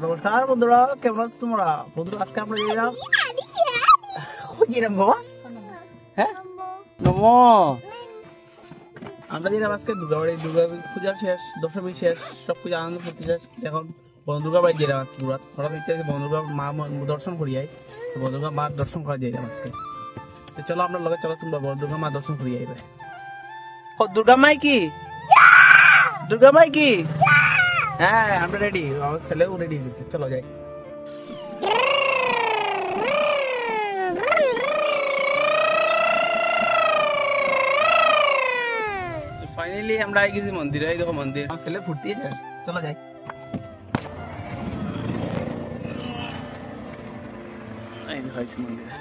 নমস্কার বন্ধুরা, কেমন আছো তোমরা? বন্ধুরা আজকে আমরা যাই বাবা, হ্যাঁ নমো, আমরা দিলাম আজকে দুর্গাবাড়ি। দুর্গা পূজা শেষ, দশমী শেষ, সবকিছু আনন্দ করতে শেষ। এখন বন্ধুর্গা বাড়ি গেলাম আজকে পুরা। হঠাৎ ইচ্ছা বন্ধুর্গা মা দর্শন করি যাই, বন্ধুর্গা মা দর্শন করা যাইলাম আজকে। তো চলো আপনার লগে, চলো তোমরা বন্ধুর্গা মা দর্শন করি যাইবে। দুর্গা মাই কি, দুর্গা মাই কি, হ্যাঁ আমরা রেডি, আমার ছেলেও রেডি হয়েছে, চলো যাই। ফাইনালি আমরা আই গেছি মন্দিরে। এই দেখো মন্দির, আমার ছেলে ফুর্তি আছে, চলো যাই। মন্দির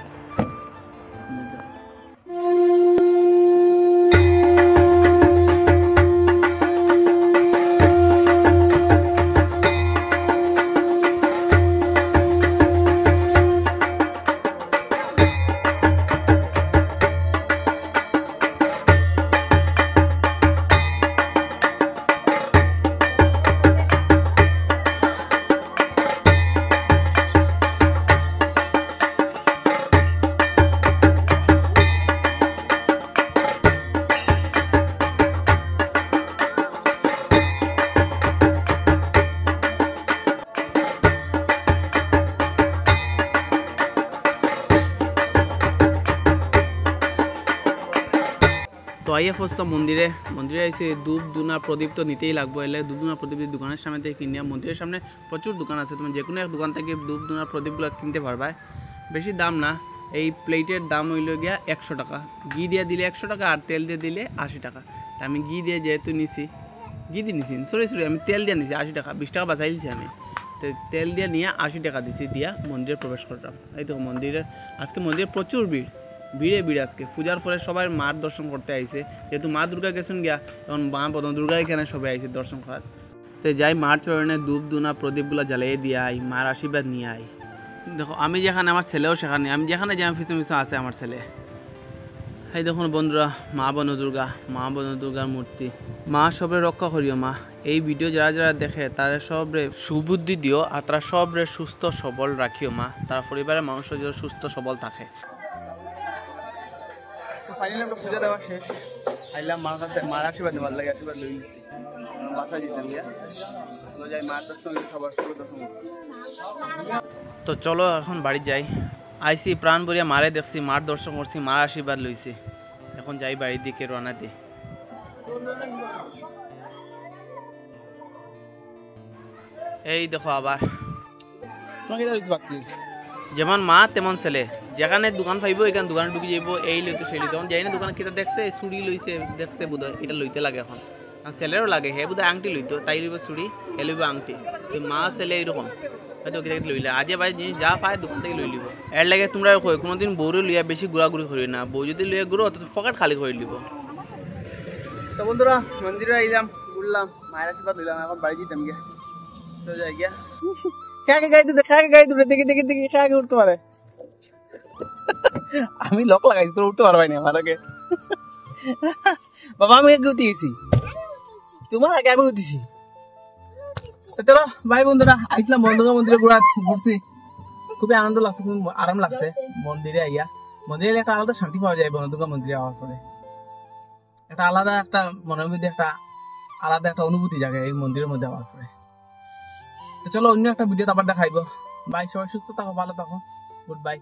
তো আইয়া ফসলাম মন্দিরে। মন্দিরে আইসে ধূপ দুনা প্রদীপ তো নিতেই লাগবো। এলে ধূপ দুনা প্রদীপ দোকানের সামনে থেকে কিনে, মন্দিরের সামনে প্রচুর দোকান আছে, তুমি যে কোনো এক দোকান থেকে ধূপ দুনা প্রদীপগুলো কিনতে পারবা। বেশি দাম না, এই প্লেটের দাম হইল গিয়া 100 টাকা। ঘি দিয়ে দিলে 100 টাকা, আর তেল দিয়ে দিলে 80 টাকা। তা আমি ঘি দিয়ে যেহেতু নিছি, ঘি দিয়ে নিছি, সরি আমি তেল দিয়ে নিছি 80 টাকা, 20 টাকা বাঁচাই দিছি আমি। তো তেল দিয়ে নিয়ে 80 টাকা দিছি, দিয়া মন্দিরে প্রবেশ করলাম। এই তো মন্দিরের আজকে মন্দিরে প্রচুর ভিড়ে ভিড়। আজকে পূজার পরে সবাই মার দর্শন করতে আইছে, যেহেতু মা দুর্গা গেছেন গিয়া, তখন মা বদন দুর্গা এখানে সবাই আইছে দর্শন করার। তো যাই মার চরণে ধূপ দুনা প্রদীপগুলো জ্বালিয়ে দিয়ে আই, মার আশীর্বাদ নিয়ে আই। দেখো আমি যেখানে, আমার ছেলেও সেখানে, আমি যেখানে যাই পিছু পিছু আছে আমার ছেলে। এই দেখুন বন্ধুরা, মা বন দুর্গার মূর্তি। মা সবরে রক্ষা করিও মা। এই ভিডিও যারা যারা দেখে তারা সবরে সুবুদ্ধি দিও, আর তারা সবরে সুস্থ সবল রাখিও মা, তার পরিবারের মানুষের যেন সুস্থ সবল থাকে। তো ফাইনালি আমরা পূজা দেওয়া শেষ, আইলাম মার কাছে, মার আশীর্বাদ নেওয়ার লাগে, আশীর্বাদ লই গেছি বাসায় যেতাম গিয়া। চলো যাই মার দর্শন, সবার দর্শন। তো চলো এখন বাড়ি যাই। আইসি প্রাণ ভরিয়া মারে দেখছি, মার দর্শন করছি, মার আশীর্বাদ লইছি। এখন যাই বাড়ির দিকে রওনা দিই। এই দেখো আবার যেমন মা তেমন ছেলে, যেখানে দোকান পাইব এখানে দোকানে ঢুকে যাইব, এই লইতো সেই লইতো। যাই না দোকানে কিতা দেখছে, চুড়ি লইছে, দেখছে বোধ এটা লইতে লাগে। এখন ছেলেরও লাগে, হে বোধ আংটি লইতো, তাই লইব চুড়ি, হে লইব আংটি। মা ছেলে এইরকম হয়তো কিতা লইলে আজে বাজে জিনিস যা পায় দোকান থেকে লই লিব। এর লাগে তোমরা কই কোনোদিন বউরে লইয়া বেশি ঘোরাঘুরি করি না, বউ যদি লইয়া ঘুরো তো পকেট খালি করে লিব। তো বন্ধুরা মন্দিরে আইলাম, ঘুরলাম, মায়ের আশীর্বাদ লইলাম, এখন বাড়ি যেতাম গিয়া। তো যাই গিয়া খাকে গাই দূরে দেখি দেখি দেখি খাকে উঠতে পারে। আমি লক লাগাইছি, তোর উঠতে পারবাই না আমার আগে। বাবা আমি আগে উঠে গেছি, তোমার আগে আমি উঠেছি। চলো ভাই বন্ধুরা, আইসলাম বন্ধুরা মন্দিরে ঘুরছি, খুবই আনন্দ লাগছে, খুব আরাম লাগছে মন্দিরে আইয়া। মন্দিরে একটা আলাদা শান্তি পাওয়া যায় বনদুর্গা মন্দিরে যাওয়ার পরে, একটা আলাদা একটা মনের মধ্যে একটা আলাদা একটা অনুভূতি জাগে এই মন্দিরের মধ্যে যাওয়ার পরে। তো চলো অন্য একটা ভিডিও আবার দেখাইবো। বাই, সবাই সুস্থ থাকো, ভালো থাকো, গুড বাই।